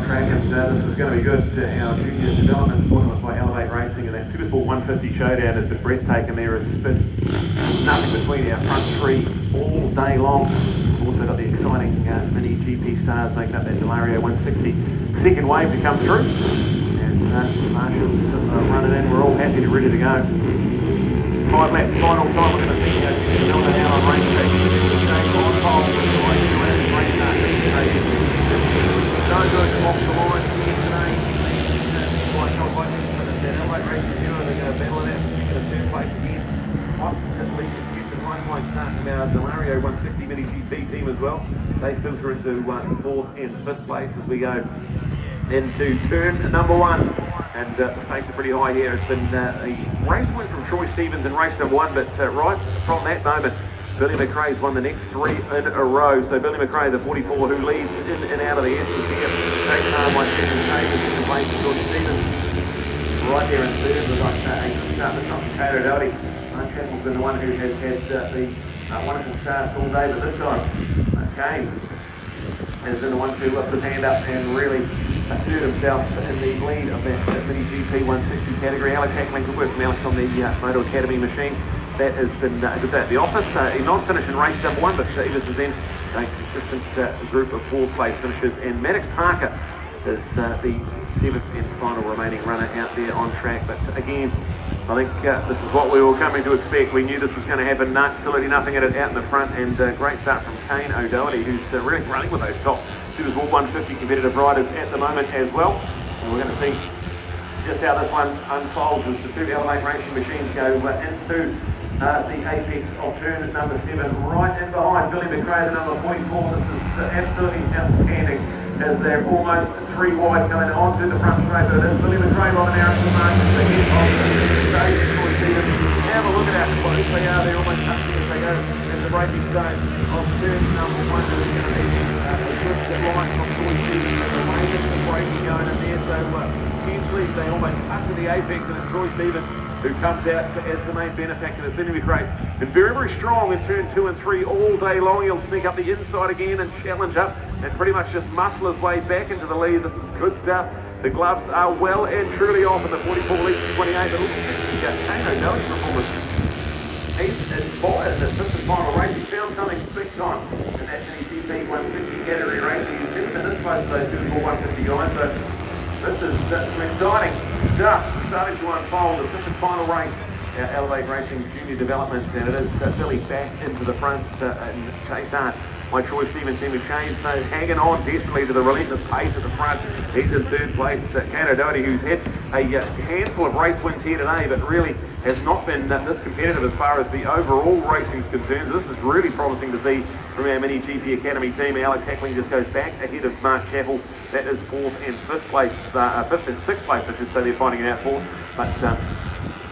track, and this is going to be good. Our junior development tournament by Elevate Racing, and that Supersport 150 showdown has been breathtaking. There has been nothing between our front three all day long. We've also got the exciting MiniGP stars making up that Delario 160 second wave to come through. As Marshall's running in, we're all happy and ready to go. 5 lap final time, we're going to see Melbourne out on race track. On pole with the race around the race start. So good off the line here today. Quite not quite that Elevate Racing Viewer, they're going to battle it out to third place again. Oppositely, Houston Lifeline starting our Delario 160 MiniGP team as well. They filter into 4th and 5th place as we go into turn number 1. And the stakes are pretty high here. It's been a race win from Troy Stevens in race number 1, but right from that moment, Billy McRae's won the next 3 in a row. So Billy McRae, the 44, who leads in and out of the Essence here. Takes by 7 in place of Troy Stevens. Right there in third, we've got a start that's not Kane O'Doherty. Manfield been the one who has had the wonderful starts all day, but this time, Kane has been the one to lift his hand up and really assert himself in the lead of that MiniGP 160 category. Alex Hackling, good work from Alex on the Moto Academy machine. That has been a good day at the office. He not finished in race number 1, but he was then a consistent group of 4th-place finishers. And Maddox Parker is the 7th and final remaining runner out there on track. But again, I think this is what we were coming to expect. We knew this was going to happen. Absolutely nothing in it out in the front, and great start from Kane O'Doherty, who's really running with those top Supersport 150 competitive riders at the moment as well. And we're going to see just how this one unfolds as the 2 Elevate Racing machines go into the apex of turn number 7, right in behind Billy McRae, the number 44. This is absolutely outstanding as they're almost 3 wide coming onto the front straight. But it is Billy McRae, Robin Harrison, marches ahead of the stage. Have a look at how close they are. They're almost touching as they go in the braking zone of turn number 1. There's going to be a good line from Troy Stevens and the way that the braking going in there. So potentially they almost touch at the apex, and it's Troy Stevens who comes out as the main benefactor. It's going to be great. Been very, very strong in turn 2 and 3 all day long. He'll sneak up the inside again and challenge up and pretty much just muscle his way back into the lead. This is good stuff. The gloves are well and truly off, and the 44 leads to 28. But look at Kane O'Doherty's performance. He's inspired in this 5th and final race. He found something big time in that MiniGP 160 category race. He's never been this close to those Supersport 150 guys. So this is some exciting stuff starting to unfold. The 5th and final race, our Elevate Racing Junior Development, and it is Billy back into the front and chase on by Troy Stevens. Team Shane so hanging on desperately to the relentless pace at the front. He's in 3rd place. Kane O'Doherty, who's had a handful of race wins here today, but really has not been this competitive as far as the overall racing is concerned. This is really promising to see from our MiniGP Academy team. Alex Hackling just goes back ahead of Mark Chappell. That is 4th and 5th place, 5th and 6th place, I should say. They're finding it out for, but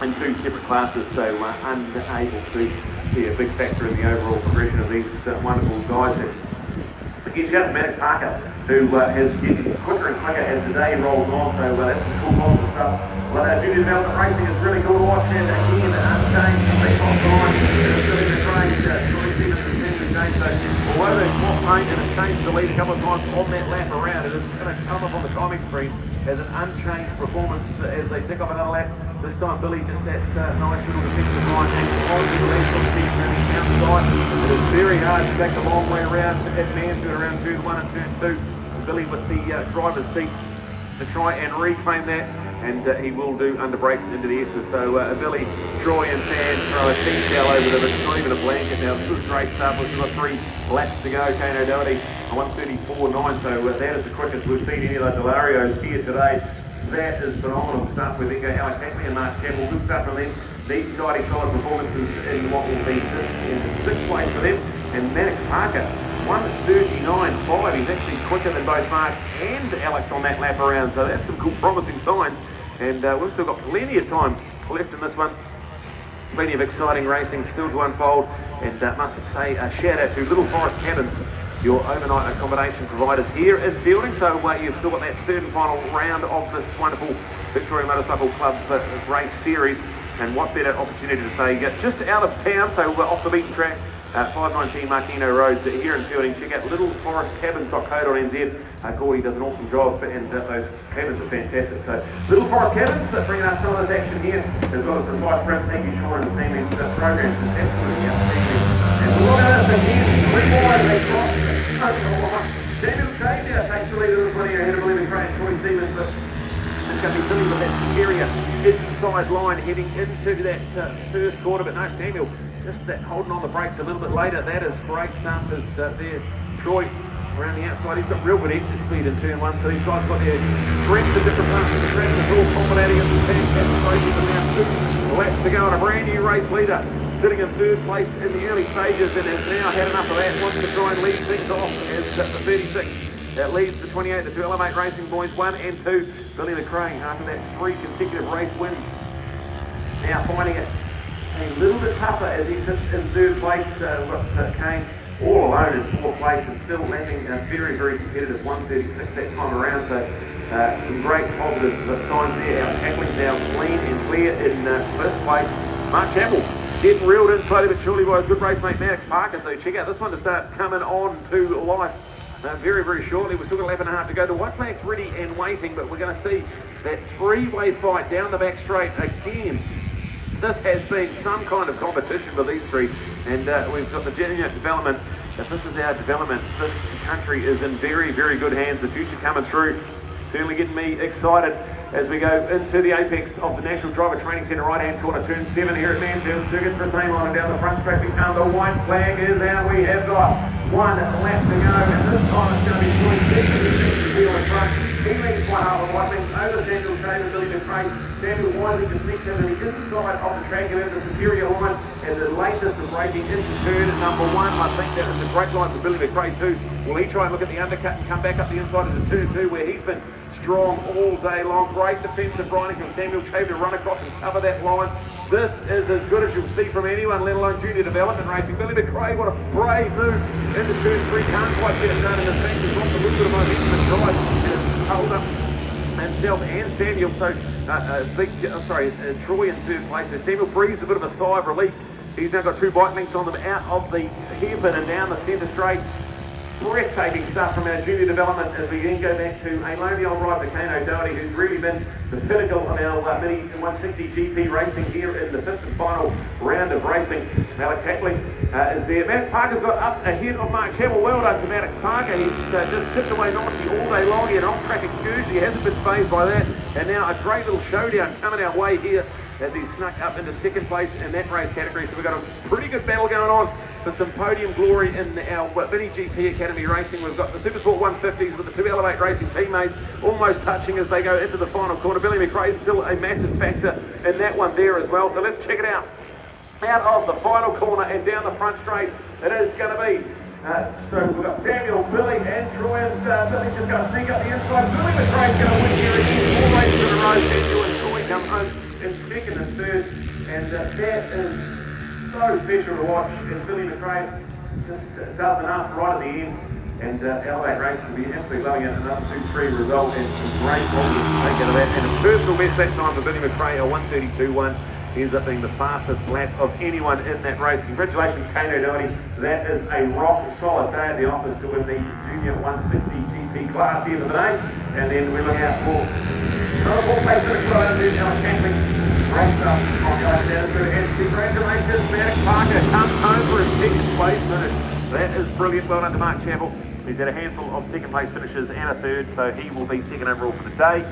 in 2 separate classes, so unable to be a big factor in the overall progression of these wonderful guys. Again, shout out to Maddox Parker, who has getting quicker and quicker as the day rolls on, so that's some cool positive stuff. Well, our junior development racing is really cool to watch, and again, unchanged, complete off the line. It's really good race. Troy Stevens and Century James, so although they've swapped paint and it's changed the lead a couple of times on that lap around, it is going to come up on the timing screen as an unchanged performance as they tick off another lap. This time Billy just that nice little defensive line and onto the left of the turning outside. It is very hard to back the long way around at Manfield around turn 1 and turn 2. So Billy with the driver's seat to try and reclaim that, and he will do under brakes into the S's. So Billy, Troy and Sam throw a team towel over them. It's not even a blanket now. It's a good great start. We've got 3 laps to go. Kane O'Doherty 1:34.9, so that is the quickest we've seen any of the Delarios here today. That is phenomenal stuff. We then go Alex Hackling and Mark Chappell. Good stuff from them. Neat, tidy, solid performances in what will be in 6th place for them. And Maddox Parker 1:39.5. He's actually quicker than both Mark and Alex on that lap around. So that's some cool promising signs. And we've still got plenty of time left in this one. Plenty of exciting racing still to unfold. And must say a shout out to Little Forest Cabins, your overnight accommodation providers here in Fielding. So you've still got that 3rd and final round of this wonderful Victoria Motorcycle Club race series. And what better opportunity to say, just out of town, so we're off the beaten track, 519 Martino Road here in Fielding. Check out littleforestcabins.co.nz. Gordy does an awesome job, and those cabins are fantastic. So, Little Forest Cabins bringing us some of this action here, as well as the side sprint. Thank you, Sean, and the team. These programs is absolutely outstanding. And we'll look at this again. 3 more as they cross. Daniel Kane now takes the lead of this one here ahead of Olivia Crane and Troy Stevens. But it's going to be Billy with that area inside line heading into that first quarter. But no, Samuel just holding on the brakes a little bit later. That is great stuff as there. Troy around the outside. He's got real good exit speed in turn 1. So these guys got their strength in different parts of the track. It's all culminating in some fantastic races. And now 2 laps to go on a brand new race leader, sitting in 3rd place in the early stages, and has now had enough of that. Wants to try and lead things off as the 36 that leads the 28, the 2 Elevate Racing boys, 1 and 2. Billy McRae, after that 3 consecutive race wins, now finding it a little bit tougher as he sits in 3rd place. We've got Kane all alone in 4th place and still landing very, very competitive 136 that time around. So some great positive signs there. Our tackling's now clean and clear in 1st place. Mark Campbell getting reeled in slowly but surely by his good race mate Maddox Parker. So check out this one to start coming on to life very, very shortly. We've still got a lap and a half to go. The white flag's ready and waiting, but we're going to see that 3-way fight down the back straight again. This has been some kind of competition for these 3, and we've got the junior development. If this is our development, this country is in very, very good hands. The future coming through, certainly getting me excited as we go into the apex of the National Driver Training Centre, right-hand corner, turn 7 here at Manfield. Circuit for the same line, and down the front straight we come. The white flag is out. We have got 1 lap to go, and this time it's going to be Troy Stevens wheel in front. He leads quite hard on white flag over Samuel Kane and Billy McRae. Samuel wisely just sneaks into the inside of the track and into the superior line, and the latest of braking into turn number 1. I think that is a great line for Billy McRae too. Will he try and look at the undercut and come back up the inside into turn 2, where he's been strong all day long. Great defensive riding from Samuel Kane to run across and cover that line. This is as good as you'll see from anyone, let alone junior development racing. Billy McRae, what a brave move into turn 3. Can't quite get it done, and in fact he's lost a little bit of momentum and drive, and it's held up himself and Samuel. So Troy in 3rd place. So Samuel breathes a bit of a sigh of relief. He's now got 2 bike links on them out of the hairpin and down the centre straight. Breathtaking stuff from our junior development as we then go back to a lonely old rider, Kane, who's really been the pinnacle of our Mini 160 GP racing here in the 5th and final round of racing. Alex Hackling is there. Maddox Parker's got up ahead of Mark Campbell. Well done to Maddox Parker. He's just tipped away nicely all day long. He had an off-track excursion. He hasn't been fazed by that. And now a great little showdown coming our way here as he snuck up into 2nd place in that race category. So we've got a pretty good battle going on for some podium glory in our MiniGP Academy racing. We've got the Supersport 150s with the 2 Elevate Racing teammates almost touching as they go into the final quarter. Billy McRae is still a massive factor in that one there as well. So let's check it out. Out of the final corner and down the front straight, it is going to be so we've got Samuel, Billy and Troy, and Billy's just going to sneak up the inside. Billy McRae's going to win here again, 4 races in a row. Samuel and Troy come home in 2nd and 3rd, and that is so special to watch as Billy McRae just does enough right at the end, and Elevate Racing will be absolutely loving it. Another 2-3 result and some great positives to take out of that, and a personal best that time for Billy McRae, a 1:32.1. He ends up being the fastest lap of anyone in that race. Congratulations, Kane. That is a rock solid day at the office to win the Junior 160 GP class here today. And then we look out for another 4 place finish for Alex Hackling. Great stuff on the ice down through. And congratulations, Maddox Parker comes home for his 2nd place finish. That is brilliant. Well done to Mark Campbell. He's had a handful of 2nd place finishes and a 3rd, so he will be 2nd overall for the day.